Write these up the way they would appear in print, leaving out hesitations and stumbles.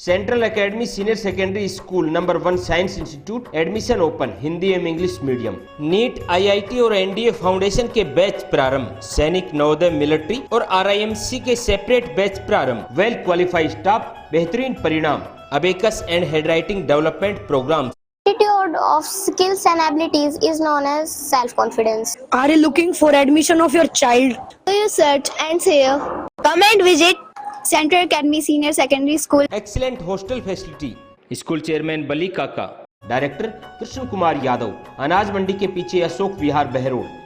Central academy senior secondary school number 1 science institute admission open Hindi एवं English medium. NEET, IIT और NDA foundation के batch प्रारंभ। सैनिक, Navodaya, military और आरआईएमसी के सेपरेट बैच प्रारंभ। वेल क्वालिफाइड स्टाफ, बेहतरीन परिणाम। Abacus and handwriting development programme. Attitude of skills and abilities is known as self-confidence. Are you looking for admission of your child? Do you search and save? Come and visit Central Academy Senior Secondary School. Excellent hostel facility. School chairman Bali काका, director Krishna Kumar Yadav, अनाज मंडी के पीछे अशोक विहार बहरोड।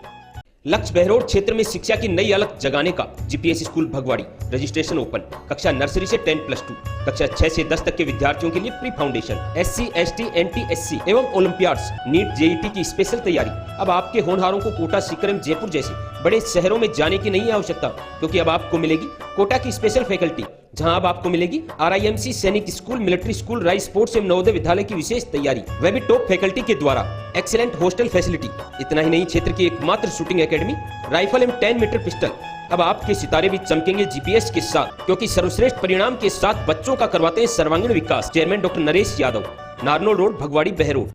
लक्ष्य बहरोड क्षेत्र में शिक्षा की नई अलग जगाने का। GPS school Bhagwadi, registration open. कक्षा नर्सरी से 10+2, कक्षा 6 से 10 तक के विद्यार्थियों के लिए pre foundation, SC, ST, NT, एवं ओलंपियाड्स, नीट, जेईटी की स्पेशल तैयारी। अब आपके होनहारों को कोटा, सीकर एवं जयपुर जैसे बड़े शहरों में जाने की नहीं आवश्यकता, क्योंकि अब आपको मिलेगी कोटा की स्पेशल फैकल्टी, जहां अब आपको मिलेगी आरआईएमसी, सैनिक school, military school, rice sports एवं नवोदय विद्यालय की विशेष तैयारी, वह भी टॉप फैकल्टी के द्वारा। Excellent hostel facility. इतना ही नहीं, क्षेत्र की एकमात्र शूटिंग एकेडमी, राइफल एवं 10 मीटर पिस्टल। अब आपके सितारे भी चमकेंगे जीपीएस के साथ, क्योंकि सर्वश्रेष्ठ परिणाम के साथ बच्चों का करवाते हैं सर्वांगीण विकास। Chairman doctor Naresh Yadav, Narnaul road, Bhagwadi, Behror.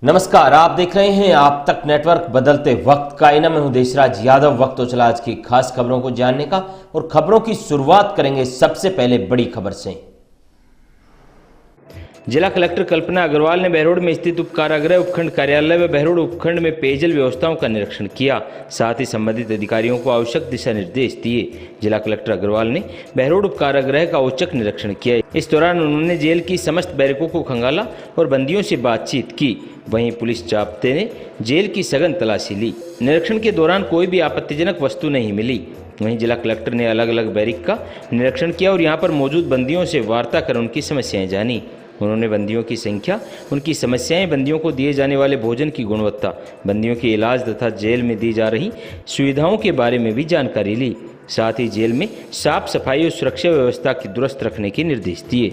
नमस्कार, आप देख रहे हैं आप तक नेटवर्क। बदलते वक्त का इना, मैं हूं देशराज यादव। वक्त तो चला आज की खास खबरों को जानने का, और खबरों की शुरुआत करेंगे सबसे पहले बड़ी खबर से। जिला कलेक्टर कल्पना अग्रवाल ने बहरोड में स्थित उप कारागृह, उपखंड कार्यालय व बहरोड उपखंड में पेयजल व्यवस्थाओं का निरीक्षण किया। साथ ही संबंधित अधिकारियों को आवश्यक दिशा निर्देश दिए। जिला कलेक्टर अग्रवाल ने बहरोड उप कारागृह का औचक निरीक्षण किया। इस दौरान उन्होंने जेल की समस्त बैरकों को खंगाला और बंदियों से बातचीत की। वहीं पुलिस जाब्ते ने जेल की सघन तलाशी ली। निरीक्षण के दौरान कोई भी आपत्तिजनक वस्तु नहीं मिली। वहीं जिला कलेक्टर ने अलग अलग बैरिक का निरीक्षण किया और यहां पर मौजूद बंदियों से वार्ता कर उनकी समस्याएं जानी। उन्होंने बंदियों की संख्या, उनकी समस्याएं, बंदियों को दिए जाने वाले भोजन की गुणवत्ता, बंदियों के इलाज तथा जेल में दी जा रही सुविधाओं के बारे में भी जानकारी ली। साथ ही जेल में साफ सफाई और सुरक्षा व्यवस्था की दुरुस्त रखने के निर्देश दिए।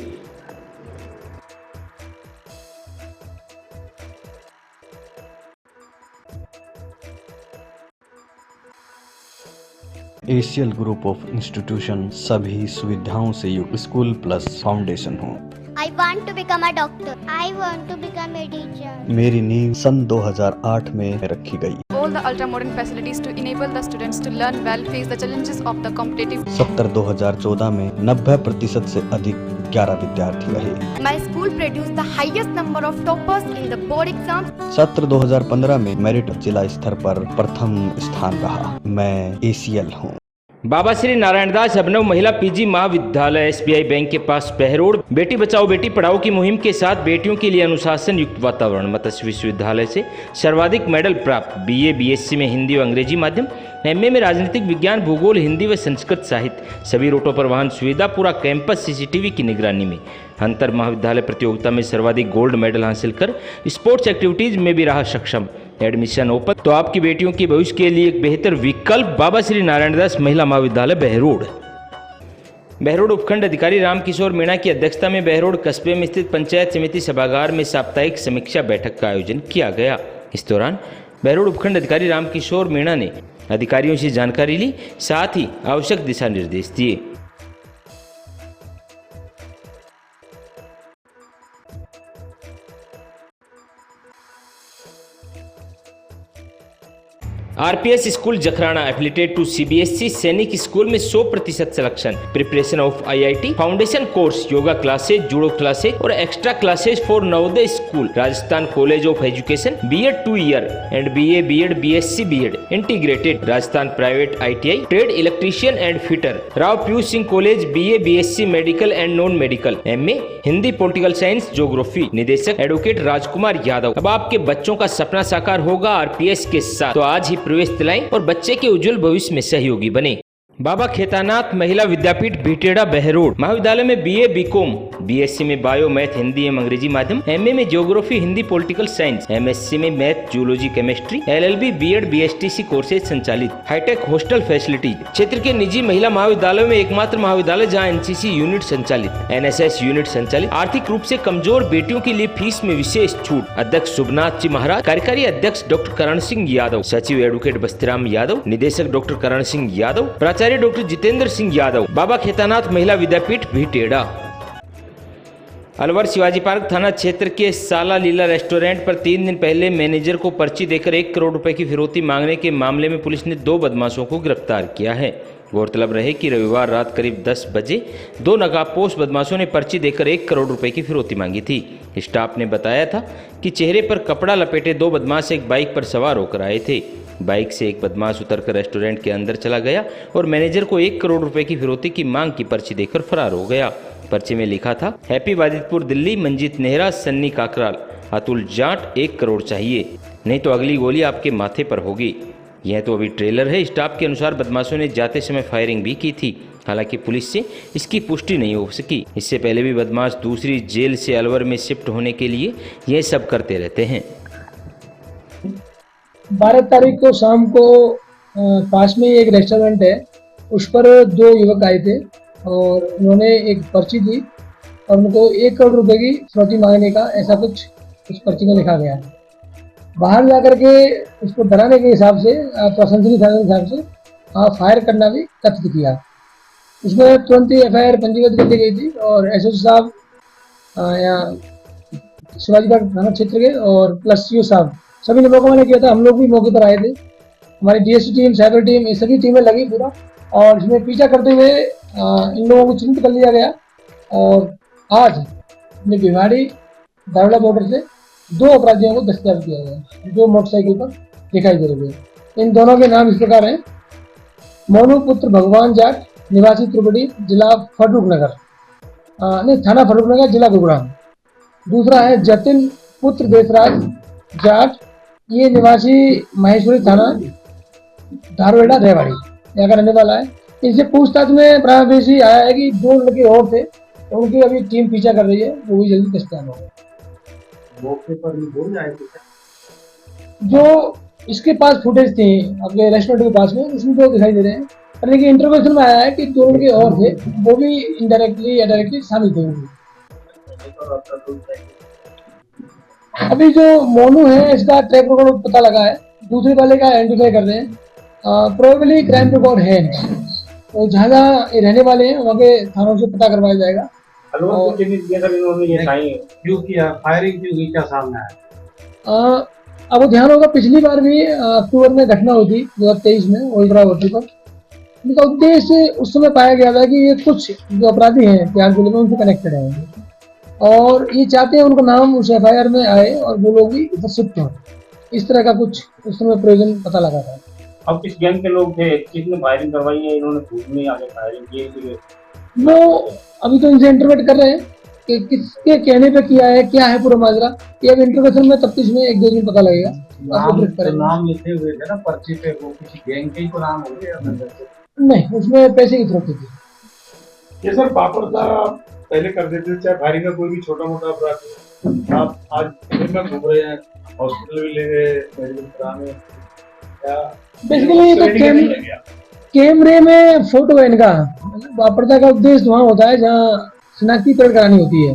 एशियल ग्रुप ऑफ इंस्टीट्यूशन सभी सुविधाओं से युक्त स्कूल प्लस फाउंडेशन हो। I want to become a doctor. I want to become a teacher. मेरी नींव सन 2008 में रखी गई। All the ultra modern facilities to enable the students to learn well, face the challenges of the competitive. 2014 में 90% से अधिक 11 विद्यार्थी रहे। My school produced the highest number of toppers in the board exams. सत्र 2015 में मेरिट जिला स्तर पर प्रथम स्थान रहा। मैं एसीएल हूँ। बाबा श्री नारायणदास अभिनव महिला पीजी महाविद्यालय, एसबीआई बैंक के पास बहरोड, बेटी बचाओ बेटी पढ़ाओ की मुहिम के साथ बेटियों के लिए अनुशासन युक्त वातावरण। मत्स्य विश्वविद्यालय से सर्वाधिक मेडल प्राप्त। बीए, बीएससी में हिंदी व अंग्रेजी माध्यम, एमए में राजनीतिक विज्ञान, भूगोल, हिंदी व संस्कृत साहित्य। सभी रूटों पर वाहन सुविधा, पूरा कैंपस सीसीटीवी की निगरानी में। अंतर महाविद्यालय प्रतियोगिता में सर्वाधिक गोल्ड मेडल हासिल कर स्पोर्ट्स एक्टिविटीज में भी रहा सक्षम। एडमिशन ओपन, तो आपकी बेटियों के भविष्य के लिए एक बेहतर विकल्प बाबा श्री नारायणदास महिला महाविद्यालय बहरोड। बहरोड उपखंड अधिकारी रामकिशोर मीणा की अध्यक्षता में बहरोड कस्बे में स्थित पंचायत समिति सभागार में साप्ताहिक समीक्षा बैठक का आयोजन किया गया। इस दौरान बहरोड उपखंड अधिकारी रामकिशोर मीणा ने अधिकारियों से जानकारी ली, साथ ही आवश्यक दिशा निर्देश दिए। RPS school Jakhrana affiliated to CBSE Sainik school में 100% selection. Preparation of IIT foundation course, yoga classes, judo classes और extra classes for Navodaya school. Rajasthan college of education BEd 2 year and BA, BEd, BSc, BEd integrated. Rajasthan private ITI trade electrician and fitter. Rao Piyush Singh college BA, BSc medical and non medical, MA Hindi, political science, geography. निदेशक advocate Rajkumar Yadav. अब आपके बच्चों का सपना साकार होगा RPS के साथ, तो आज ही प्रवेश दिलाएं और बच्चे के उज्जवल भविष्य में सहयोगी बने। बाबा खेतानाथ महिला विद्यापीठ भीटेड़ा बहरोड महाविद्यालय में बीए, बीकॉम, बीएससी में बायो, मैथ, हिंदी एवं अंग्रेजी माध्यम, एमए में geography, Hindi, political science, MSc में math, zoology, chemistry, LLB, BEd, BSTC courses संचालित। High tech hostel facilities. क्षेत्र के निजी महिला महाविद्यालयों में एकमात्र महाविद्यालय जहां एनसीसी यूनिट संचालित, एनएसएस यूनिट संचालित। आर्थिक रूप से कमजोर बेटियों के लिए फीस में विशेष छूट। अध्यक्ष शुभनाथ जी महाराज, कार्यकारी अध्यक्ष डॉक्टर करण सिंह यादव, सचिव एडवोकेट बस्तीराम यादव, निदेशक डॉक्टर करण सिंह यादव, प्राचार्य डॉक्टर जितेंद्र सिंह यादव। बाबा खेतानाथ महिला विद्यापीठ भीटेड़ा। अलवर शिवाजी पार्क थाना क्षेत्र के साला लीला रेस्टोरेंट पर 3 दिन पहले मैनेजर को पर्ची देकर 1 करोड़ रुपए की फिरौती मांगने के मामले में पुलिस ने 2 बदमाशों को गिरफ्तार किया है। गौरतलब रहे कि रविवार रात करीब 10 बजे 2 नकाबपोश बदमाशों ने पर्ची देकर 1 करोड़ रुपए की फिरौती मांगी थी। स्टाफ ने बताया था कि चेहरे पर कपड़ा लपेटे 2 बदमाश एक बाइक पर सवार होकर आए थे। बाइक से एक बदमाश उतरकर रेस्टोरेंट के अंदर चला गया और मैनेजर को 1 करोड़ रुपए की फिरौती की मांग की पर्ची देकर फरार हो गया। पर्चे में लिखा था, हैप्पी वादितपुर दिल्ली, मंजीत नेहरा, सन्नी काकराल, अतुल जाट 1 करोड़ चाहिए, नहीं तो अगली गोली आपके माथे पर होगी। यह तो अभी ट्रेलर है। स्टाफ के अनुसार बदमाशों ने जाते समय फायरिंग भी की थी। हालांकि पुलिस से इसकी पुष्टि नहीं हो सकी। इससे पहले भी बदमाश दूसरी जेल से अलवर में शिफ्ट होने के लिए यह सब करते रहते हैं। 12 तारीख को शाम को पास में एक रेस्टोरेंट है, उस पर 2 युवक आए थे और उन्होंने एक पर्ची दी और उनको 1 करोड़ रुपए की फिरौती मांगने का ऐसा कुछ उस पर्ची में लिखा गया है। बाहर जाकर के उसको डराने के हिसाब से प्रशंसनीय थाने के हिसाब से फायर करना भी कथित किया। उसमें तुरंत ही FIR पंजीबद्ध कर दी गई थी और SHO साहब यहाँ शिवाजी पार्क थाना क्षेत्र के और प्लस CO साहब सभी ने मौका मैंने किया था। हम लोग भी मौके पर आए थे। हमारी DSC टीम, साइबर टीम, ये सभी टीमें लगी पूरा और इसमें पीछा करते हुए इन लोगों को चिन्हित कर लिया गया और आज अपने भिवाड़ी दारोला बॉर्डर से 2 अपराधियों को दस्तगिरफ्तार किया गया जो मोटरसाइकिल पर दिखाई दे रहे थे। इन दोनों के नाम इस प्रकार हैं, मोनू पुत्र भगवान जाट, निवासी त्रिपुटी, जिला फर्रुखनगर, थाना फर्रुखनगर, जिला गुरुग्राम। दूसरा है जतिन पुत्र देशराज जाट, ये निवासी महेश्वरी थाना धारवेड़ा रेवाड़ी यहाँ का रहने वाला है। इनसे पूछताछ में प्रारंभिक आया है कि 2 लड़के और थे, उनकी अभी टीम पीछा कर रही है, वो भी जल्दी गिरफ्तार होगा। मौके पर ही बोल जाए जो इसके पास फुटेज थी अपने रेस्टोरेंट के पास में, उसमें तो दिखाई दे रहे हैं, लेकिन इंटरव्यूशन में आया है कि 2 लड़के और थे, वो भी इनडायरेक्टली या डायरेक्टली शामिल थे। अभी जो मोनू है इसका ट्रैक रिकॉर्ड पता लगा है, दूसरे वाले का आइडेंटिफाई कर रहे हैं। प्रोबेबली क्राइम रिकॉर्ड है इनका, तो जहाँ ये रहने वाले हैं वहाँ के थानों से पता करवाया जाएगा। फायरिंग की हुई क्या सामने आया? अब ध्यान होगा, पिछली बार भी अक्टूबर में घटना हुई थी 2023 में ओल्ड्रा होटल पर। इनका उद्देश्य उस समय पाया गया था कि ये कुछ जो अपराधी हैं बिहार जिले में उनसे कनेक्टेड है और ये चाहते हैं उनका नाम उस FIR में आए और वो लोग भी इधर शिफ्ट हो। इस तरह का कुछ उस समय प्रयोजन पता लगा था। अब किस गैंग के लोग थे, किसने फायरिंग करवाई है? इन्होंने खुद में आगे फायरिंग की? वो अभी तो इनसे इंटरवेट कर रहे हैं कि किसके कहने पे किया है, क्या है पूरा माजरा। ये अब इंटरवेशन में तफ्तीश में 1-2 दिन पता लगेगा। नाम लिखे हुए थे ना पर्ची पे, वो किसी गैंग के ही तो नाम हो गए? नहीं, उसमें पैसे की फिरौती थी। ये सर पापड़ का पहले कर देते थे, चाहे फायरिंग का कोई भी छोटा मोटा अपराध। आप आज फिर में घूम रहे हैं, हॉस्पिटल भी ले गए मेडिकल कराने। बेसिकली तो कैमरे में फोटो है इनका। वापरता का उद्देश्य वहाँ होता है जहाँ शनाख्ती परेड करानी होती है।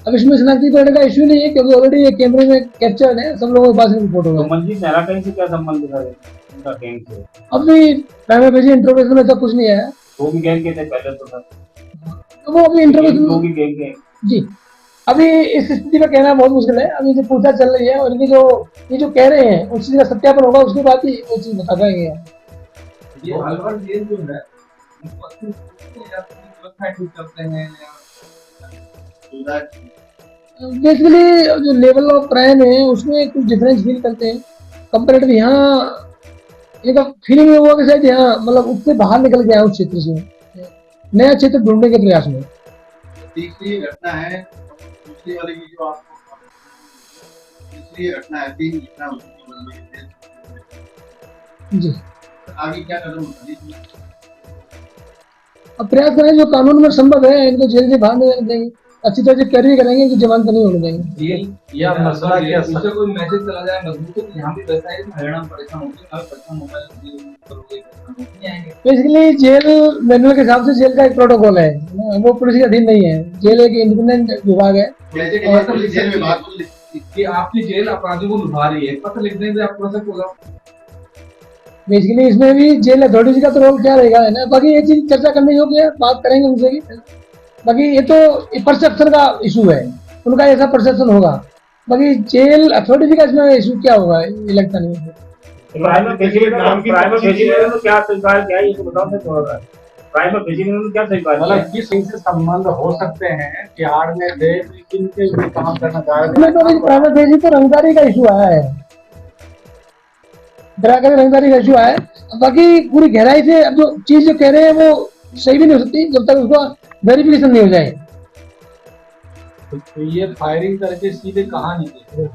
अब इसमें शनाख्ती परेड का इश्यू नहीं है क्योंकि ऑलरेडी ये कैमरे में कैप्चर्ड है, सब लोगों के पास इनकी फोटो है। मंजीत नेहरा कहीं से क्या संबंध दिखा रहे उनका गैंग से? अभी प्राइमरी भेजी इंटरव्यूशन में सब कुछ नहीं आया। वो भी गैंग के थे पहले तो सर, तो वो अभी इंटरव्यूशन वो भी गैंग के जी। अभी इस स्थिति में कहना बहुत मुश्किल है। अभी जो पूछताछ चल रही है और इनकी जो ये जो कह रहे हैं उस चीज का सत्यापन होगा, उसके बाद ही वो चीज बता पाएंगे। ये अलवर जेल जो है बेसिकली जो लेवल ऑफ क्राइम है उसमें कुछ डिफरेंस फील करते हैं कंपेरेटिव। यहाँ एक फीलिंग ये हुआ कि शायद यहाँ मतलब उससे बाहर निकल गया उस क्षेत्र से, नया क्षेत्र ढूंढने के प्रयास में। तीसरी घटना है, दूसरी वाली की जो आपको तीसरी घटना है, 3 घटना जी। आगे क्या कदम उठाएंगे? अब प्रयास करें जो कानून में संभव है इनको जेल से बाहर नहीं देंगे, अच्छी तरह से कैरी करेंगे कि जमानत नहीं होने देंगे। ये मसला क्या है? कोई मैसेज चला जाए मजबूत तो यहाँ भी वैसा है, हरियाणा में परेशान होते हैं। बेसिकली जेल मैनुअल के हिसाब से जेल का एक प्रोटोकॉल है, वो पुलिस के अधीन नहीं है। जेल एक इंडिपेंडेंट विभाग है। कि आपकी जेल अपराधियों को लुभा रही है, पता लिख देंगे आप प्रोसेस होगा। बेसिकली इसमें भी जेल अथॉरिटी का तो रोल क्या रहेगा है ना। बाकी ये चीज चर्चा करने योग्य है, बात करेंगे उनसे भी। बाकी ये तो परसेप्शन का इशू है, उनका ऐसा परसेप्शन होगा। बाकी जेल अथॉरिटी का इसमें इशू क्या होगा ये लगता नहीं है। प्राइवेट भेजिए नाम की प्राइवेट भेजिए तो क्या स्वीकार किया ये तो बताओ मैं थोड़ा सा प्राइवेट भेजिए तो क्या स्वीकार किया मतलब किस से संबंध हो सकते हैं तिहाड़ में दे किनके लिए काम करना चाह रहे इसमें तो प्राइवेट भेजी तो रंगदारी का इशू आया है, डराकर रंगदारी का इशू आया है। बाकी पूरी गहराई से अब जो चीज जो कह रहे हैं वो सही भी नहीं हो सकती जब तक उसका वेरिफिकेशन नहीं हो जाए। तो ये फायरिंग करके सीधे कहाँ निकले?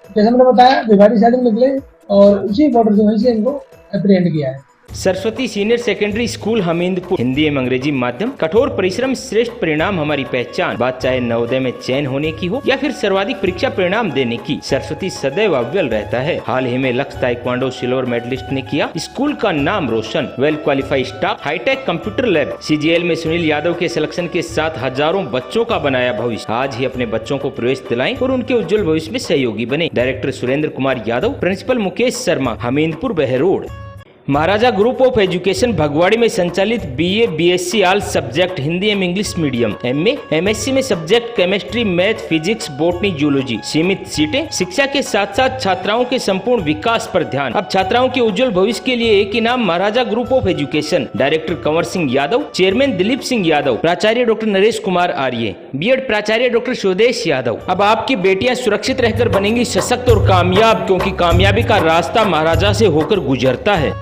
जैसे मैंने बताया भिवाड़ी साइड में निकले और उसी बॉर्डर से वहीं से इनको एप्रीहेंड किया है। Saraswati senior secondary school Hamidpur, Hindi एवं अंग्रेजी माध्यम। कठोर परिश्रम श्रेष्ठ परिणाम हमारी पहचान। बात चाहे नवोदय में चयन होने की हो या फिर सर्वाधिक परीक्षा परिणाम देने की, सरस्वती सदैव अव्वल रहता है। हाल ही में लक्ष्य ताइक्वांडो सिल्वर मेडलिस्ट ने किया स्कूल का नाम रोशन। Well qualified staff, high tech computer lab, CGL में सुनील यादव के सिलेक्शन के साथ हजारों बच्चों का बनाया भविष्य। आज ही अपने बच्चों को प्रवेश दिलाएं और उनके उज्जवल भविष्य में सहयोगी बने। Director Surendra Kumar Yadav, principal Mukesh Sharma, Hamidpur Behror. Maharaja group of education Bhagwadi में संचालित BA BSc all subject Hindi एवं इंग्लिश मीडियम, MA MSc में subject chemistry, math, physics, botany, zoology. सीमित सीटें। शिक्षा के साथ साथ छात्राओं के संपूर्ण विकास पर ध्यान। अब छात्राओं के उज्जवल भविष्य के लिए एक ही नाम, Maharaja group of education. Director Kanwar Singh Yadav, chairman Dilip Singh Yadav, प्राचार्य डॉक्टर नरेश कुमार आर्य, B.Ed प्राचार्य डॉक्टर स्वदेश यादव। अब आपकी बेटियां सुरक्षित रहकर बनेंगी सशक्त और कामयाब, क्योंकि कामयाबी का रास्ता महाराजा से होकर गुजरता है।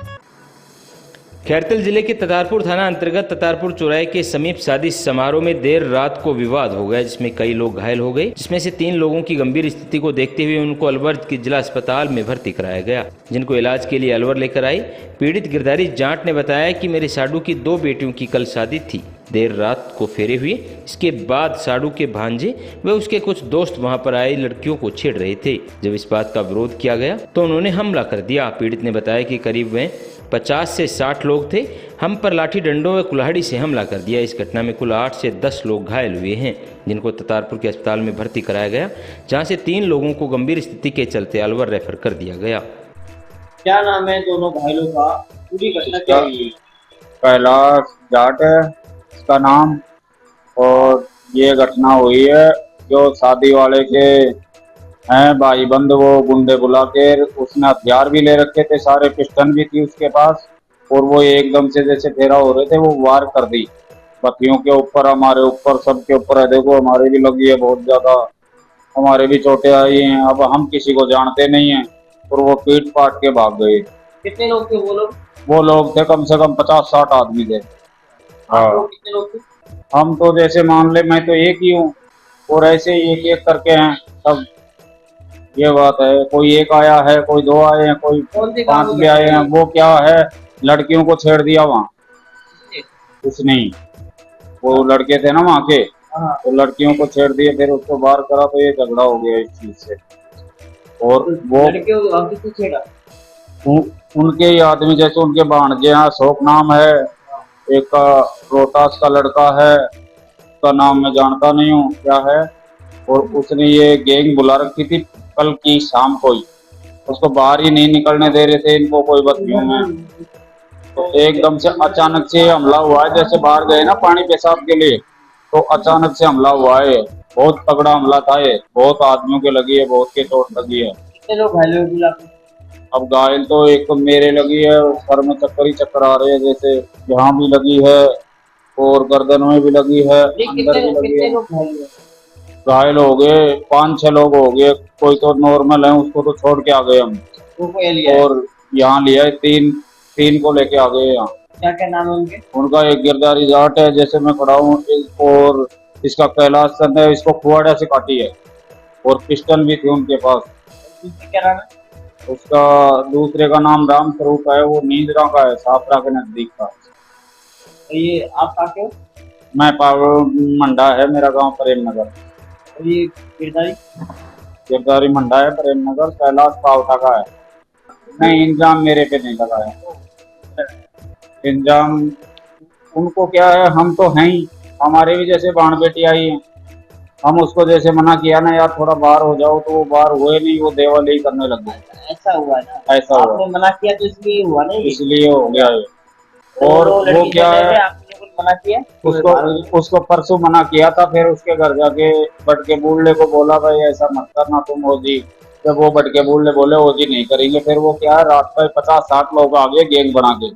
खैरतल जिले के ततारपुर थाना अंतर्गत ततारपुर चौराहे के समीप शादी समारोह में देर रात को विवाद हो गया, जिसमें कई लोग घायल हो गए, जिसमें से 3 लोगों की गंभीर स्थिति को देखते हुए उनको अलवर के जिला अस्पताल में भर्ती कराया गया, जिनको इलाज के लिए अलवर लेकर आई। पीड़ित गिरधारी जाट ने बताया कि मेरे साडू की 2 बेटियों की कल शादी थी। देर रात को फेरे हुए। इसके बाद साडू के भांजे व उसके कुछ दोस्त वहां पर आए लड़कियों को छेड़ रहे थे। जब इस बात का विरोध किया गया तो उन्होंने हमला कर दिया। पीड़ित ने बताया कि करीब वे 50 से 60 लोग थे। हम पर लाठी डंडों व कुल्हाड़ी से हमला कर दिया। इस घटना में कुल 8 से 10 लोग घायल हुए हैं, जिनको ततारपुर के अस्पताल में भर्ती कराया गया, जहां से 3 लोगों को गंभीर स्थिति के चलते अलवर रेफर कर दिया गया। क्या नाम है दोनों घायलों का? पूरी घटना क्या हुई? कैलाश जाट है इसका नाम, और ये घटना हुई है जो शादी वाले के हैं भाई बंद, वो गुंडे बुला के उसने हथियार भी ले रखे थे, सारे पिस्टन भी थी उसके पास, और वो एकदम से जैसे फेरा हो रहे थे वो वार कर दी पतियों के ऊपर, हमारे ऊपर, सबके ऊपर है। देखो हमारे भी लगी है बहुत ज्यादा, हमारे भी चोटें आई हैं। अब हम किसी को जानते नहीं हैं, और वो पीट पाट के भाग गए। कितने लोग थे वो लोग? वो लोग थे कम से कम 50-60 आदमी थे। हाँ, कितने लोग थे? हम तो जैसे मान ले मैं तो एक ही हूँ, और ऐसे ही एक एक करके हैं सब। ये बात है, कोई एक आया है, कोई 2 आए हैं, कोई 5 भी आए हैं। वो क्या है, लड़कियों को छेड़ दिया वहाँ, कुछ नहीं, वो लड़के थे ना वहाँ के, तो लड़कियों को छेड़ दिए, फिर उसको बाहर करा तो ये झगड़ा हो गया इस चीज से। और वो छेड़ा? उनके ही आदमी, जैसे उनके भांजे हैं, अशोक नाम है, एक का रोहतास का लड़का है, उसका नाम मैं जानता नहीं हूँ क्या है, और उसने ये गैंग बुला रखी थी कल की शाम को ही, उसको बाहर ही नहीं निकलने दे रहे थे इनको कोई बत्तियों में। तो एकदम से अचानक से हमला हुआ है, जैसे बाहर गए ना पानी पेशाब के लिए, तो अचानक से हमला हुआ है। बहुत तगड़ा हमला था ये, बहुत आदमियों के लगी है, बहुत के चोट लगी है। कितने लोग घायल हुए? अब घायल तो एक तो मेरे लगी है, सर में चक्कर ही चक्कर आ रहे हैं, जैसे यहाँ भी लगी है और गर्दन में भी लगी है, अंदर भी लगी है। घायल हो गए 5-6 लोग हो गए, कोई तो नॉर्मल है, उसको तो छोड़ के आ गए हम, और यहाँ लिया है 3 को लेके आ गए यहाँ। क्या क्या नाम है उनके? उनका एक गिरधारी जाट है जैसे मैं खड़ा हूँ, और इसका कैलाश चंद है, इसको कुआड़ा से काटी है, और पिस्टल भी थी उनके पास। क्या नाम है उसका? दूसरे का नाम राम स्वरूप है, वो नींदरा का है, साफरा के नजदीक का। ये आप कहाँ के हो? मैं मंडा है मेरा गांव, प्रेम नगर। और ये गिरधारी मंडा है, प्रेम नगर। कैलाश पावटा का है। नहीं, इंजाम मेरे पे नहीं लगा है। इंजाम उनको क्या है, हम तो हैं ही, हमारे भी जैसे बाण बेटी आई है, हम उसको जैसे मना किया ना यार थोड़ा बाहर हो जाओ, तो वो बाहर हुए नहीं, वो देवल ही करने लग गए। ऐसा हुआ ना? ऐसा आपने मना किया तो इसलिए हुआ नहीं? इसलिए हो गया है। और वो क्या है, मना किया? उसको परसों मना किया था, फिर उसके घर जाके बटके बूढ़े को बोला भाई ऐसा मत करना तुम ओजी। जब वो बटके बूढ़े बोले ओजी नहीं करेंगे, फिर वो क्या है रात पर 50-60 लोग आ गए गैंग बना के,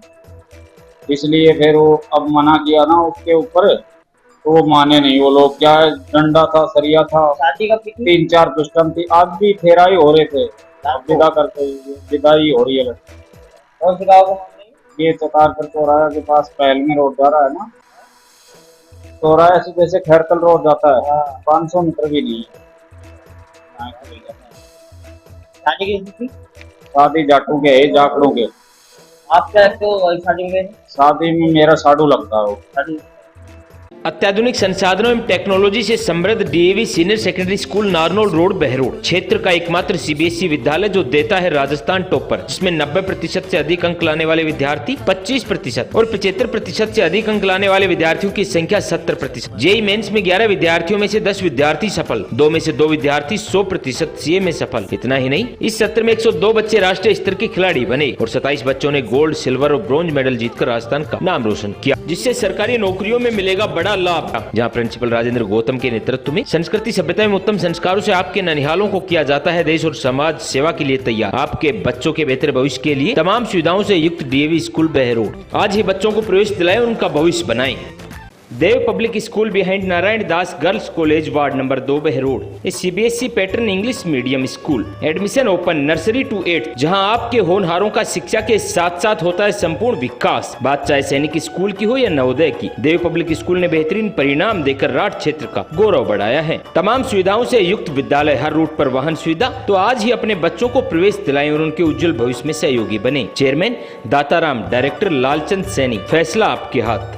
इसलिए फिर वो अब मना किया ना उसके ऊपर, तो वो माने नहीं। वो लोग क्या है डंडा था, सरिया था, शादी का 3-4 पिस्टन थी, आज भी फेरा ही हो रहे थे, विदा करते विदाई हो रही है। कौन सी गाँव को? ये चतारपुर चौराहा के पास पहल में रोड जा रहा है ना, चौराहे से जैसे खैरकल रोड जाता है, 500 मीटर भी नहीं है। शादी किसकी थी? शादी जाटों के है, जाखड़ों के। आप क्या लगते हो शादी में? शादी में मेरा साडू लगता है वो। अत्याधुनिक संसाधनों एवं टेक्नोलॉजी से समृद्ध DAV senior secondary school Narnaul road Behror क्षेत्र का एकमात्र सीबीएसई विद्यालय जो देता है राजस्थान टॉपर, जिसमें 90% से अधिक अंक लाने वाले विद्यार्थी 25% और 75% से अधिक अंक लाने वाले विद्यार्थियों की संख्या 70%। जेई मेंस में 11 विद्यार्थियों में से 10 विद्यार्थी सफल, 2 में से 2 विद्यार्थी 100% सीए में सफल। इतना ही नहीं, इस सत्र में 102 बच्चे राष्ट्रीय स्तर के खिलाड़ी बने और 27 बच्चों ने गोल्ड, सिल्वर और ब्रॉन्ज मेडल जीतकर राजस्थान का नाम रोशन किया, जिससे सरकारी नौकरियों में मिलेगा बड़ा लाभ। जहां प्रिंसिपल राजेंद्र गौतम के नेतृत्व में संस्कृति सभ्यता एवं उत्तम संस्कारों से आपके ननिहालों को किया जाता है देश और समाज सेवा के लिए तैयार। आपके बच्चों के बेहतर भविष्य के लिए तमाम सुविधाओं से युक्त डीएवी स्कूल बहरोड। आज ही बच्चों को प्रवेश दिलाएं और उनका भविष्य बनाएं। Dev public school behind Narayan Das girls college ward number 2 Behror. इस CBSE pattern English medium school. Admission open nursery to 8, जहां आपके होनहारों का शिक्षा के साथ साथ होता है संपूर्ण विकास। बात चाहे सैनिक स्कूल की हो या नवोदय की, देव पब्लिक स्कूल ने बेहतरीन परिणाम देकर राठ क्षेत्र का गौरव बढ़ाया है। तमाम सुविधाओं से युक्त विद्यालय, हर रूट पर वाहन सुविधा। तो आज ही अपने बच्चों को प्रवेश दिलाएं और उनके उज्जवल भविष्य में सहयोगी बने। Chairman Dataram, director Lalchand Saini. फैसला आपके हाथ।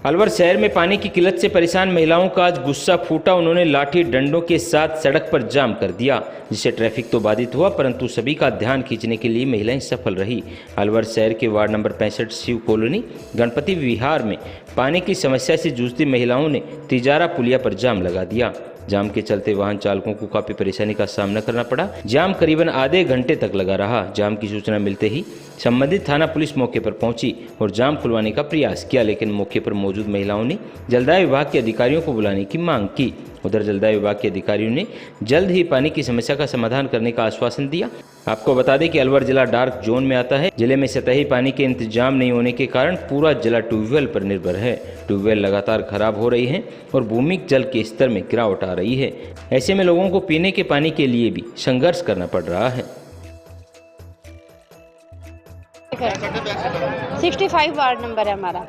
अलवर शहर में पानी की किल्लत से परेशान महिलाओं का आज गुस्सा फूटा। उन्होंने लाठी डंडों के साथ सड़क पर जाम कर दिया, जिससे ट्रैफिक तो बाधित हुआ, परंतु सभी का ध्यान खींचने के लिए महिलाएं सफल रही। अलवर शहर के ward number 65 Shiv colony Ganpati Vihar में पानी की समस्या से जूझती महिलाओं ने तिजारा पुलिया पर जाम लगा दिया। जाम के चलते वाहन चालकों को काफी परेशानी का सामना करना पड़ा। जाम करीबन आधे घंटे तक लगा रहा। जाम की सूचना मिलते ही संबंधित थाना पुलिस मौके पर पहुंची और जाम खुलवाने का प्रयास किया, लेकिन मौके पर मौजूद महिलाओं ने जलदाय विभाग के अधिकारियों को बुलाने की मांग की। उधर जलदाय विभाग के अधिकारियों ने जल्द ही पानी की समस्या का समाधान करने का आश्वासन दिया। आपको बता दें कि अलवर जिला डार्क जोन में आता है। जिले में सतही पानी के इंतजाम नहीं होने के कारण पूरा जिला ट्यूबवेल पर निर्भर है। ट्यूबवेल लगातार खराब हो रही हैं और भूमिगत जल के स्तर में गिरावट आ रही है। ऐसे में लोगों को पीने के पानी के लिए भी संघर्ष करना पड़ रहा है। 65 वार्ड नंबर है हमारा।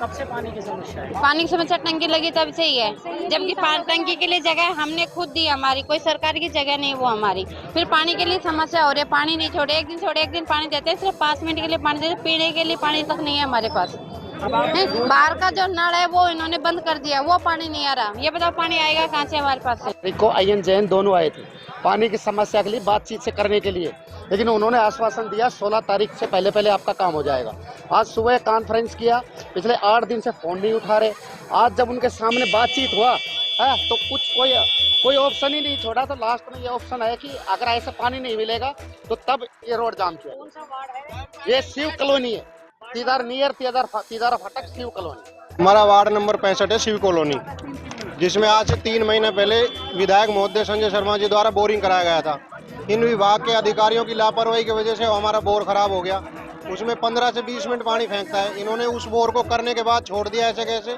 कब से पानी की समस्या है? पानी की समस्या टंकी लगी तब से ही है, जबकि टंकी के लिए जगह हमने खुद दी, हमारी कोई सरकार की जगह नहीं वो हमारी। फिर पानी के लिए समस्या हो रही है, पानी नहीं छोड़े, एक दिन पानी देते हैं, सिर्फ 5 मिनट के लिए पानी देते, पीने के लिए पानी तक नहीं है हमारे पास। बाहर का जो नल है वो इन्होंने बंद कर दिया, वो पानी नहीं आ रहा। ये बताओ पानी आएगा कहाँ से हमारे पास से? रिको IN जैन दोनों आए थे पानी की समस्या के लिए बातचीत से करने के लिए, लेकिन उन्होंने आश्वासन दिया 16 तारीख से पहले आपका काम हो जाएगा। आज सुबह कॉन्फ्रेंस किया, पिछले 8 दिन से फोन नहीं उठा रहे। आज जब उनके सामने बातचीत हुआ है तो कोई ऑप्शन ही नहीं छोड़ा। तो लास्ट में ये ऑप्शन है कि अगर ऐसे पानी नहीं मिलेगा तो तब ये रोड जाम किया। ये शिव कॉलोनी है, तीदार फाटक शिव कॉलोनी। हमारा वार्ड नंबर 65 है शिव कॉलोनी, जिसमें आज से 3 महीने पहले विधायक महोदय संजय शर्मा जी द्वारा बोरिंग कराया गया था। इन विभाग के अधिकारियों की लापरवाही की वजह से हमारा बोर खराब हो गया। उसमें 15 से 20 मिनट पानी फेंकता है। इन्होंने उस बोर को करने के बाद छोड़ दिया ऐसे कैसे।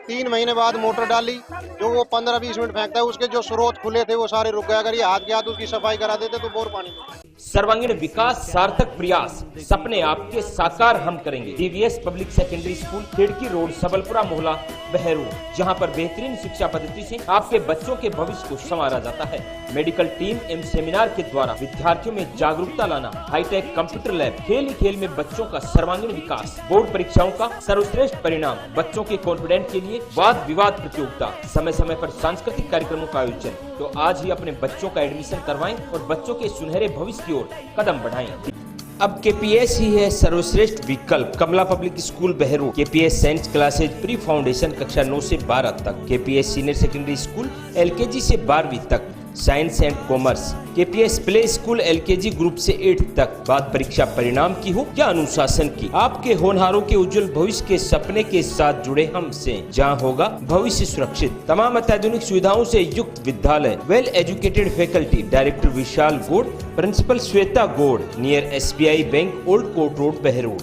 3 महीने बाद मोटर डाली, जो वो 15-20 मिनट फेंकता है, उसके जो स्रोत खुले थे वो सारे रुक गए। अगर ये हाथ के हाथ उसकी सफाई करा देते तो बोर पानी। सर्वांगीण विकास, सार्थक प्रयास, सपने आपके साकार हम करेंगे। डीवीएस पब्लिक सेकेंडरी स्कूल, खिड़की रोड, सबलपुरा मोहल्ला, बहरोड, जहां पर बेहतरीन शिक्षा पद्धति से आपके बच्चों के भविष्य को संवारा जाता है। मेडिकल टीम एवं सेमिनार के द्वारा विद्यार्थियों में जागरूकता लाना, हाईटेक कंप्यूटर लैब, खेल ही खेल में बच्चों का सर्वांगीण विकास, बोर्ड परीक्षाओं का सर्वश्रेष्ठ परिणाम, बच्चों के कॉन्फिडेंस के लिए वाद विवाद प्रतियोगिता, समय समय पर सांस्कृतिक कार्यक्रमों का आयोजन। तो आज ही अपने बच्चों का एडमिशन करवाएं और बच्चों के सुनहरे भविष्य की ओर कदम बढ़ाएं। अब केपीएस ही है सर्वश्रेष्ठ विकल्प। Kamla public school Behror, KPS science classes pre foundation कक्षा 9 से 12 तक, KPS senior secondary school LKG से 12वीं तक, science and commerce. KPS play school LKG group से 8 तक। बात परीक्षा परिणाम की हो या अनुशासन की, आपके होनहारों के उज्जवल भविष्य के सपने के साथ जुड़े हमसे, जहां होगा भविष्य सुरक्षित। तमाम अत्याधुनिक सुविधाओं से युक्त विद्यालय, well educated faculty. Director Vishal Gaur, principal Shweta Gaur, near SBI bank, old court road, Behror.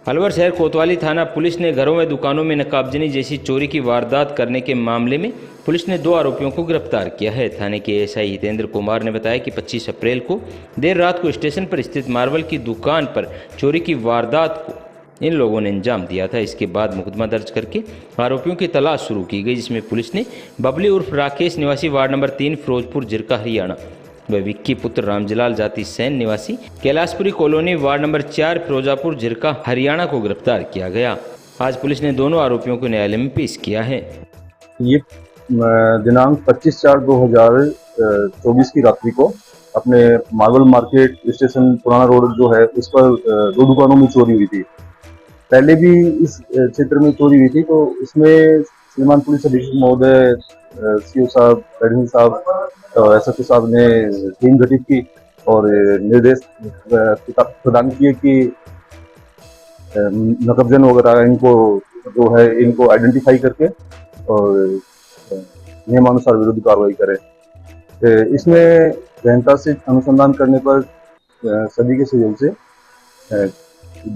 Alwar शहर कोतवाली थाना पुलिस ने घरों व दुकानों में नकाबजनी जैसी चोरी की वारदात करने के मामले में पुलिस ने 2 आरोपियों को गिरफ्तार किया है। थाने के एसआई हितेंद्र कुमार ने बताया कि 25 अप्रैल को देर रात को स्टेशन पर स्थित मार्बल की दुकान पर चोरी की वारदात को इन लोगों ने अंजाम दिया था। इसके बाद मुकदमा दर्ज करके आरोपियों की तलाश शुरू की गई, जिसमें पुलिस ने बबली उर्फ राकेश निवासी वार्ड नंबर 3 फिरोजपुर जिरका हरियाणा व विक्की पुत्र रामजलाल जाति सैन निवासी Kailashpuri colony ward number 4 Firozpur Jhirka Haryana को गिरफ्तार किया गया। आज पुलिस ने दोनों आरोपियों को न्यायालय में पेश किया है। ये दिनांक 25/4/2024 की रात्रि को अपने मार्बल मार्केट स्टेशन पुराना रोड जो है उस पर 2 दुकानों में चोरी हुई थी। पहले भी इस क्षेत्र में चोरी हुई थी, तो इसमें श्रीमान पुलिस अधीक्षक महोदय, CO साहब, एडमिन साहब, SHO साहब ने टीम गठित की और निर्देश प्रदान किए कि नकबजन वगैरह इनको जो है इनको आइडेंटिफाई करके और नियमानुसार विरोधी कार्रवाई करें। इसमें गहनता से अनुसंधान करने पर सभी के सहयोग से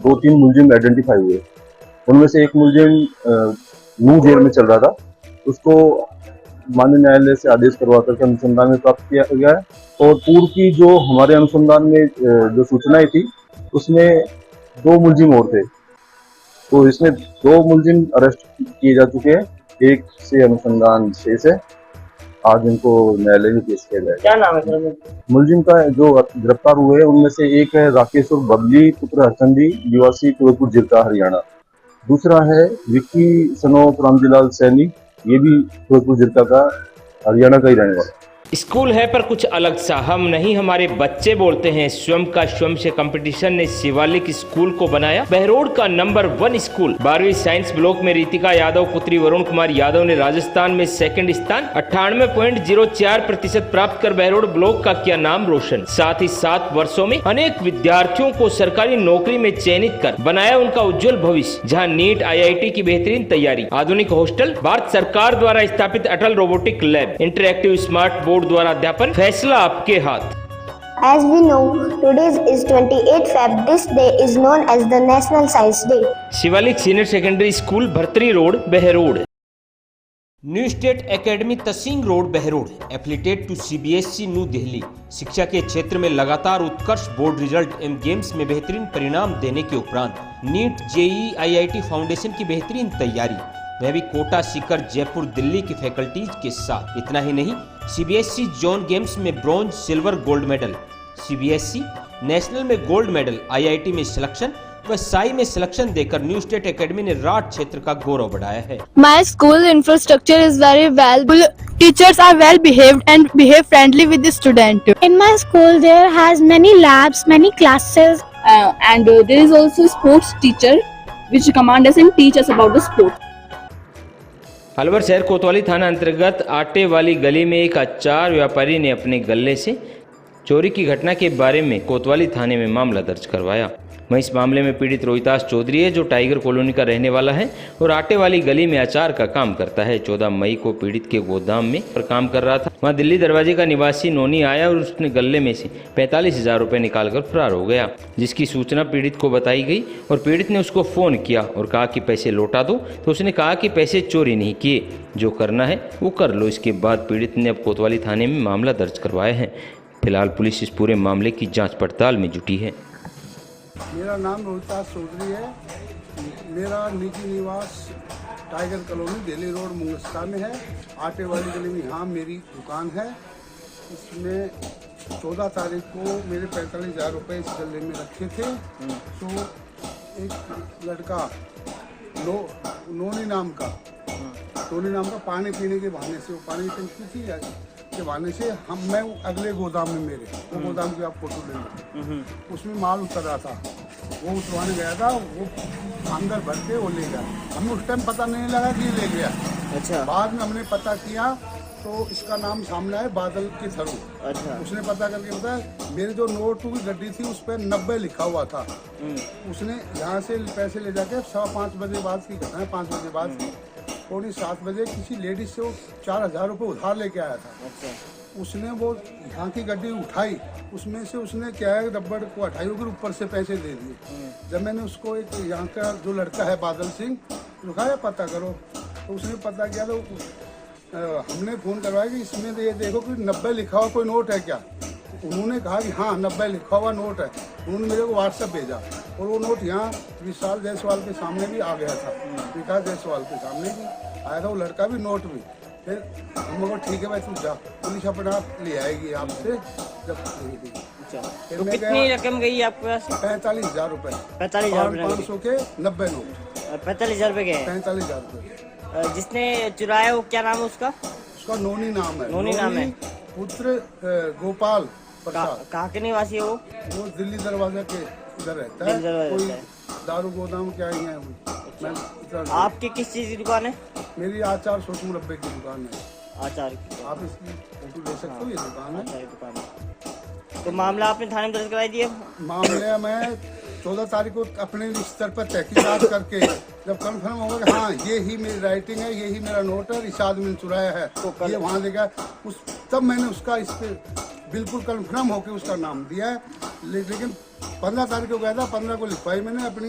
2-3 मुलजिम आइडेंटिफाई हुए। उनमें से एक मुलजिम नू जेल में चल रहा था, उसको माननीय न्यायालय से आदेश करवा करके अनुसंधान में प्राप्त किया गया है। और पूर्व की जो हमारे अनुसंधान में जो सूचनाएं थी उसमें 2 मुलजिम और थे, तो इसमें 2 मुलजिम अरेस्ट किए जा चुके हैं। एक से अनुसंधान शेष है, आज इनको न्यायालय में पेश किया जाएगा। क्या नाम है सर? मुलजिम का जो गिरफ्तार हुए हैं उनमें से एक है राकेश और बबली पुत्र हरचंदी निवासी फिरोजपुर जिरका हरियाणा। दूसरा है विक्की सनोफ रामजीलाल सैनी, ये भी फिरोजपुर जिरका का हरियाणा का ही रहने वाला। स्कूल है पर कुछ अलग सा, हम नहीं हमारे बच्चे बोलते हैं। स्वयं का स्वयं से कंपटीशन ने शिवालिक स्कूल को बनाया बहरोड का नंबर 1 स्कूल। 12वीं साइंस ब्लॉक में रितिका यादव पुत्री वरुण कुमार यादव ने राजस्थान में 2nd स्थान 98.04% प्राप्त कर बहरोड ब्लॉक का किया नाम रोशन। साथ ही 7 वर्षों में अनेक विद्यार्थियों को सरकारी नौकरी में चयनित कर बनाया उनका उज्जवल भविष्य। जहाँ नीट IIT की बेहतरीन तैयारी, आधुनिक हॉस्टल, भारत सरकार द्वारा स्थापित Atal robotic lab, interactive smart board द्वारा अध्यापन, फैसला आपके हाथ। As we know, today is 28 Feb. This day is known as the National Science Day. Shivalik senior secondary school Bhartari road Behror. New state academy Tasing road Behror, affiliated to CBSE new Delhi. शिक्षा के क्षेत्र में लगातार उत्कर्ष बोर्ड रिजल्ट एवं गेम्स में बेहतरीन परिणाम देने के उपरांत नीट JEE IIT फाउंडेशन की बेहतरीन तैयारी, वह भी कोटा, सीकर, जयपुर, दिल्ली की फैकल्टीज के साथ। इतना ही नहीं, CBSE जोन गेम्स में bronze, silver, gold medal, CBSE national में गोल्ड मेडल, IIT में सिलेक्शन व साई में सिलेक्शन देकर न्यू स्टेट एकेडमी ने राठ क्षेत्र का गौरव बढ़ाया है। My school infrastructure is very well. Teachers are well behaved and behave friendly with the student. In my school, there has many labs, many classes, And there is also sports teacher which command us and teach us about the sport. Alwar शहर कोतवाली थाना अंतर्गत आटे वाली गली में एक अचार व्यापारी ने अपने गल्ले से चोरी की घटना के बारे में कोतवाली थाने में मामला दर्ज करवाया। वहीं इस मामले में पीड़ित रोहितास चौधरी है, जो टाइगर कॉलोनी का रहने वाला है और आटे वाली गली में अचार का काम करता है। 14 मई को पीड़ित के गोदाम में पर काम कर रहा था। वहां दिल्ली दरवाजे का निवासी नोनी आया और उसने गले में से 45,000 रुपये निकालकर फरार हो गया, जिसकी सूचना पीड़ित को बताई गई और पीड़ित ने उसको फ़ोन किया और कहा कि पैसे लौटा दो। तो उसने कहा कि पैसे चोरी नहीं किए, जो करना है वो कर लो। इसके बाद पीड़ित ने अब कोतवाली थाने में मामला दर्ज करवाया है। फिलहाल पुलिस इस पूरे मामले की जाँच पड़ताल में जुटी है। मेरा नाम रोहितास चौधरी है। मेरा निजी निवास टाइगर कॉलोनी दिल्ली रोड मुंगस्ता में है। आटे वाली गली में यहाँ मेरी दुकान है। इसमें 14 तारीख को मेरे 45,000 रुपये इस गले में रखे थे। तो एक लड़का नोनी नाम का पानी पीने के बहाने से, वो पानी की टंकी थी के बहाने से मैं अगले गोदाम में मेरे वो गोदाम की आप फोटो ले लो, उसमें माल उतर रहा था, वो उतरवाने गया था, वो अंदर भर के वो ले गया। हमें उस टाइम पता नहीं लगा कि ले गया। अच्छा। बाद में हमने पता किया तो इसका नाम सामने आया बादल के थरू। अच्छा। उसने पता करके बताया मेरे जो नोट की गड्डी थी उस पर 90 लिखा हुआ था। उसने यहाँ से पैसे ले जाके 5:15 बजे बाद की घटना है, 5 बजे बाद की, 6:45 बजे किसी लेडीज से वो 4000 रुपये उधार लेके आया था। अच्छा। उसने वो यहाँ की गड्डी उठाई, उसमें से उसने क्या है रबड़ को हटाई होकर ऊपर से पैसे दे दिए। जब मैंने उसको एक यहाँ का जो लड़का है बादल सिंह रुकाया पता करो, तो उसने पता किया तो हमने फ़ोन करवाया कि इसमें ये देखो कि 90 लिखा हुआ कोई नोट है क्या। उन्होंने कहा कि हाँ 90 लिखा हुआ नोट है। उन्होंने मेरे को व्हाट्सएप भेजा और वो नोट यहाँ विशाल जायसवाल के सामने भी आ गया था, विकास जायसवाल के सामने भी आया था वो लड़का भी, नोट भी। फिर हम लोग ठीक है भाई तू जा, पुलिस अपने आप ले आएगी आपसे जब। फिर तो मैं कितनी रकम गई आपके पास? 45,000 रुपये। 45,000 500 के 90 नोट। 45,000 रुपये गए? 45,000 रुपये। जिसने चुराया वो क्या नाम है उसका? उसका नोनी नाम है। नोनी नाम है। पुत्र गोपाल प्रसाद। कहाँ के निवासी है वो? वो दिल्ली दरवाजा के इधर रहता है, कोई दारू गोदाम क्या ही है। आपकी किस चीज़ की दुकान है? मेरी आचार सोच मुरब्बे की दुकान है। आचार की? आप इसकी फोटो ले सकते हो, ये दुकान है। अच्छा, ये दुकान है। तो मामला आपने थाने में दर्ज कराई दिया? मामले में 14 तारीख को अपने स्तर पर तहकीकात करके जब कन्फर्म होगा कि हाँ ये ही मेरी राइटिंग है, ये ही मेरा नोट है, इस आदमी ने चुराया है, तो ये वहाँ देखा उस तब मैंने उसका इस पर बिल्कुल कन्फर्म होकर उसका नाम दिया है। लेकिन 15 तारीख को गया था, 15 को लिखवाई मैंने अपनी,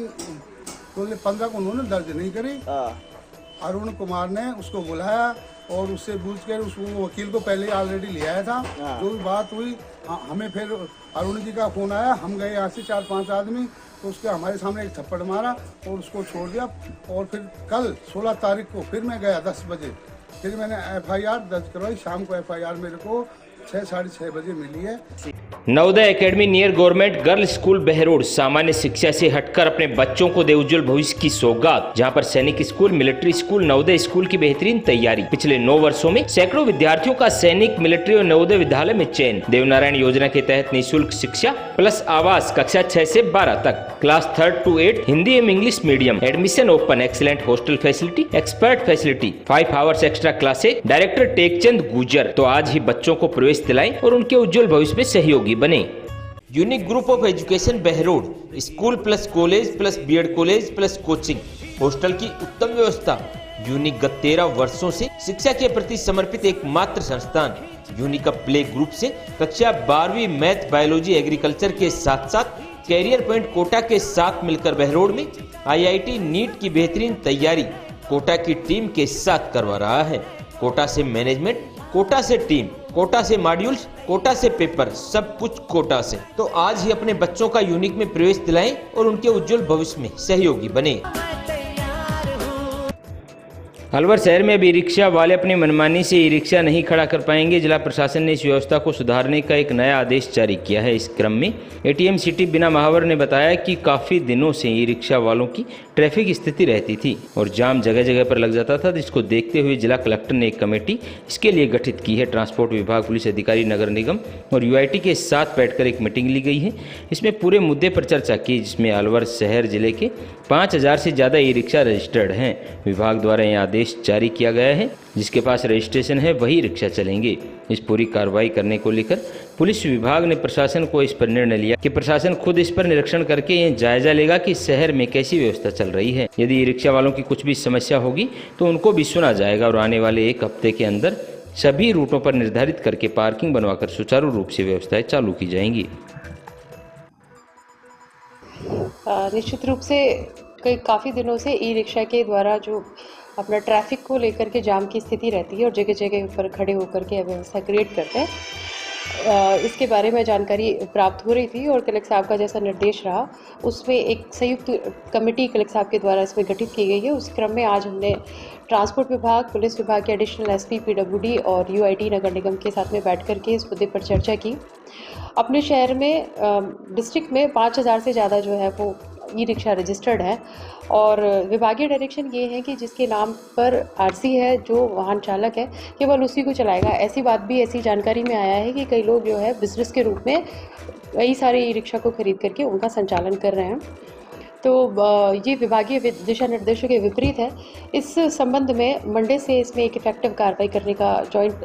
तो 15 को उन्होंने दर्ज नहीं करी। अरुण कुमार ने उसको बुलाया और उससे पूछ कर उसको वकील को पहले ऑलरेडी ले आया था। जो भी बात हुई हमें फिर अरुण जी का फ़ोन आया, हम गए यहाँ से 4-5 आदमी, तो उसके हमारे सामने एक थप्पड़ मारा और उसको छोड़ दिया। और फिर कल 16 तारीख को फिर मैं गया 10 बजे, फिर मैंने FIR दर्ज करवाई। शाम को FIR मेरे को 6-6:30 बजे मिली है। Navodaya academy near government girl school Behror सामान्य शिक्षा से हटकर अपने बच्चों को दे उज्जवल भविष्य की सौगात, जहां पर सैनिक school, military school, Navodaya school की बेहतरीन तैयारी। पिछले 9 वर्षों में सैकड़ों विद्यार्थियों का सैनिक, मिलिट्री और नवोदय विद्यालय में चयन। देवनारायण योजना के तहत निःशुल्क शिक्षा प्लस आवास कक्षा 6 से 12 तक, क्लास 3rd to 8 हिंदी एवं English medium, admission open, excellent hostel facility, expert facility, 5 hours extra classes. Director Tekchand गुजर। तो आज ही बच्चों को प्रवेश दिलाएं और उनके उज्जवल भविष्य में सहयोगी बने। Unique group of education Behror, school plus college plus BEd college plus coaching, hostel की उत्तम व्यवस्था। यूनिक गत 13 वर्षों से शिक्षा के प्रति समर्पित एकमात्र संस्थान। यूनिक प्ले ग्रुप से कक्षा 12वीं मैथ, बायोलॉजी, एग्रीकल्चर के साथ साथ कैरियर पॉइंट कोटा के साथ मिलकर बहरोड में IIT नीट की बेहतरीन तैयारी कोटा की टीम के साथ करवा रहा है। कोटा से मैनेजमेंट, कोटा से टीम, कोटा से मॉड्यूल्स, कोटा से पेपर, सब कुछ कोटा से। तो आज ही अपने बच्चों का यूनिक में प्रवेश दिलाएं और उनके उज्जवल भविष्य में सहयोगी बने। अलवर शहर में अब ई रिक्शा वाले अपनी मनमानी से ई रिक्शा नहीं खड़ा कर पाएंगे। जिला प्रशासन ने इस व्यवस्था को सुधारने का एक नया आदेश जारी किया है। इस क्रम में ATM सिटी बिना महावर ने बताया कि काफ़ी दिनों से ई रिक्शा वालों की ट्रैफिक स्थिति रहती थी और जाम जगह जगह पर लग जाता था, जिसको देखते हुए जिला कलेक्टर ने एक कमेटी इसके लिए गठित की है। ट्रांसपोर्ट विभाग, पुलिस अधिकारी, नगर निगम और UIT के साथ बैठकर एक मीटिंग ली गई है। इसमें पूरे मुद्दे पर चर्चा की, जिसमें अलवर शहर जिले के 5000 से ज़्यादा ई रिक्शा रजिस्टर्ड हैं। विभाग द्वारा यह आदेश जारी किया गया है, जिसके पास रजिस्ट्रेशन है वही रिक्शा चलेंगे। इस पूरी कार्रवाई करने को लेकर पुलिस विभाग ने प्रशासन को इस पर निर्णय लिया कि प्रशासन खुद इस पर निरीक्षण करके यह जायजा लेगा कि शहर में कैसी व्यवस्था चल रही है। यदि ई रिक्शा वालों की कुछ भी समस्या होगी तो उनको भी सुना जाएगा और आने वाले 1 हफ्ते के अंदर सभी रूटों पर निर्धारित करके पार्किंग बनवाकर सुचारू रूप से व्यवस्थाएं चालू की जाएंगी। निश्चित रूप से काफ़ी दिनों से ई रिक्शा के द्वारा जो अपना ट्रैफिक को लेकर के जाम की स्थिति रहती है और जगह जगह पर खड़े होकर के व्यवस्था क्रिएट करते हैं, इसके बारे में जानकारी प्राप्त हो रही थी और कलेक्टर साहब का जैसा निर्देश रहा उसमें एक संयुक्त कमेटी कलेक्टर साहब के द्वारा इसमें गठित की गई है। उस क्रम में आज हमने ट्रांसपोर्ट विभाग, पुलिस विभाग के एडिशनल SP PWD और UIT नगर निगम के साथ में बैठ कर के इस मुद्दे पर चर्चा की। अपने शहर में डिस्ट्रिक्ट में 5000 से ज़्यादा जो है वो ई रिक्शा रजिस्टर्ड है और विभागीय डायरेक्शन ये है कि जिसके नाम पर RC है, जो वाहन चालक है, केवल उसी को चलाएगा। ऐसी बात भी ऐसी जानकारी में आया है कि कई लोग जो है बिजनेस के रूप में कई सारे ई रिक्शा को खरीद करके उनका संचालन कर रहे हैं। तो ये विभागीय दिशा निर्देशों के विपरीत है। इस संबंध में मंडे से इसमें एक इफेक्टिव कार्रवाई करने का जॉइंट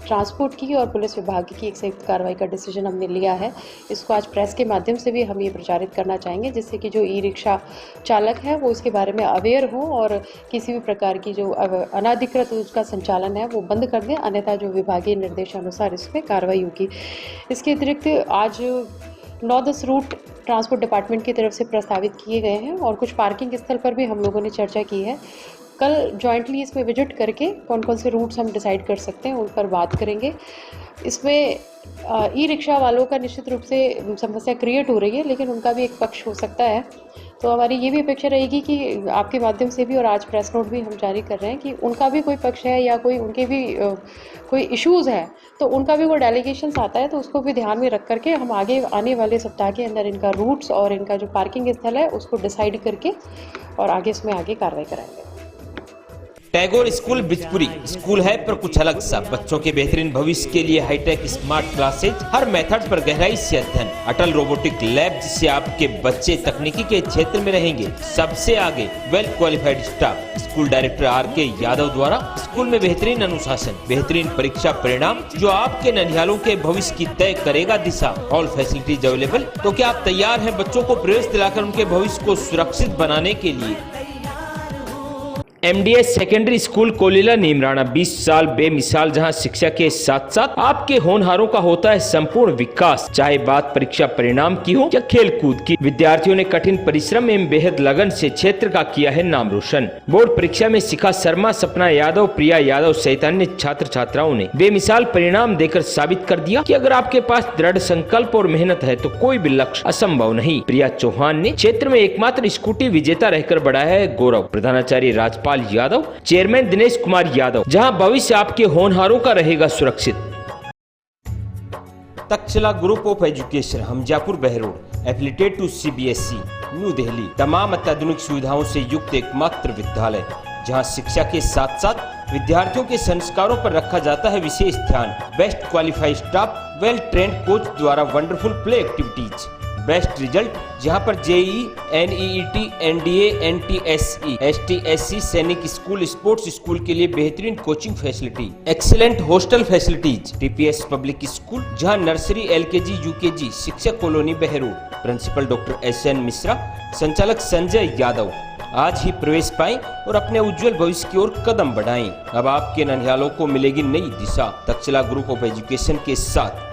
ट्रांसपोर्ट की और पुलिस विभाग की एक संयुक्त कार्रवाई का डिसीजन हमने लिया है। इसको आज प्रेस के माध्यम से भी हम ये प्रचारित करना चाहेंगे, जिससे कि जो ई रिक्शा चालक है वो इसके बारे में अवेयर हो और किसी भी प्रकार की जो अनाधिकृत उसका संचालन है वो बंद कर दें, अन्यथा जो विभागीय निर्देशानुसार इसमें कार्रवाई होगी। इसके अतिरिक्त आज 9-10 रूट ट्रांसपोर्ट डिपार्टमेंट की तरफ से प्रस्तावित किए गए हैं और कुछ पार्किंग स्थल पर भी हम लोगों ने चर्चा की है। कल जॉइंटली इसमें विजिट करके कौन कौन से रूट्स हम डिसाइड कर सकते हैं उन पर बात करेंगे। इसमें ई रिक्शा वालों का निश्चित रूप से समस्या क्रिएट हो रही है, लेकिन उनका भी एक पक्ष हो सकता है। तो हमारी ये भी अपेक्षा रहेगी कि आपके माध्यम से भी और आज प्रेस नोट भी हम जारी कर रहे हैं कि उनका भी कोई पक्ष है या कोई उनके भी कोई इश्यूज़ है तो उनका भी कोई डेलीगेशंस आता है तो उसको भी ध्यान में रख करके हम आगे आने वाले सप्ताह के अंदर इनका रूट्स और इनका जो पार्किंग स्थल है उसको डिसाइड करके और आगे इसमें आगे कार्रवाई कराएंगे। टैगोर स्कूल बिजपुरी स्कूल है पर कुछ अलग सा। बच्चों के बेहतरीन भविष्य के लिए हाईटेक स्मार्ट क्लासेज, हर मेथड पर गहराई से अध्ययन, अटल रोबोटिक लैब जिससे आपके बच्चे तकनीकी के क्षेत्र में रहेंगे सबसे आगे, well qualified staff. School director RK Yadav द्वारा स्कूल में बेहतरीन अनुशासन, बेहतरीन परीक्षा परिणाम जो आपके ननिहालों के भविष्य की तय करेगा दिशा। All facilities available. तो क्या आप तैयार हैं बच्चों को प्रवेश दिलाकर उनके भविष्य को सुरक्षित बनाने के लिए? MDS secondary school Kolila Neemrana 20 साल बेमिसाल, जहां शिक्षा के साथ साथ आपके होनहारों का होता है संपूर्ण विकास। चाहे बात परीक्षा परिणाम की हो या खेल कूद की, विद्यार्थियों ने कठिन परिश्रम एवं बेहद लगन से क्षेत्र का किया है नाम रोशन। बोर्ड परीक्षा में शिखा शर्मा, सपना यादव, प्रिया यादव सहित अन्य छात्र छात्राओं ने बेमिसाल परिणाम देकर साबित कर दिया कि अगर आपके पास दृढ़ संकल्प और मेहनत है तो कोई भी लक्ष्य असंभव नहीं। प्रिया चौहान ने क्षेत्र में एकमात्र स्कूटी विजेता रहकर बढ़ाया है गौरव। प्रधानाचार्य राजपाल यादव, चेयरमैन दिनेश कुमार यादव, जहां भविष्य आपके होनहारों का रहेगा सुरक्षित। Takshashila group of education, Hamzapur Behror, affiliated to CBSE, new Delhi. तमाम अत्याधुनिक सुविधाओं से युक्त एकमात्र विद्यालय जहां शिक्षा के साथ साथ विद्यार्थियों के संस्कारों पर रखा जाता है विशेष ध्यान। Best qualified staff, well trained coach द्वारा wonderful play activities, best result जहां पर JEE, NEET, NDA, NTSE, STSC Sainik school, sports school के लिए बेहतरीन coaching facility, excellent hostel facilities. TPS public school जहां नर्सरी, LKG, UKG, शिक्षक colony Behror. Principal doctor SN Mishra, संचालक संजय यादव। आज ही प्रवेश पाएं और अपने उज्जवल भविष्य की ओर कदम बढ़ाएं। अब आपके ननिहालों को मिलेगी नई दिशा तक्षशिला ग्रुप ऑफ एजुकेशन के साथ।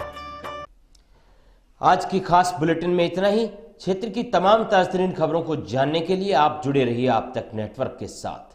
आज की खास बुलेटिन में इतना ही। क्षेत्र की तमाम ताज़तरीन खबरों को जानने के लिए आप जुड़े रहिए आप तक नेटवर्क के साथ।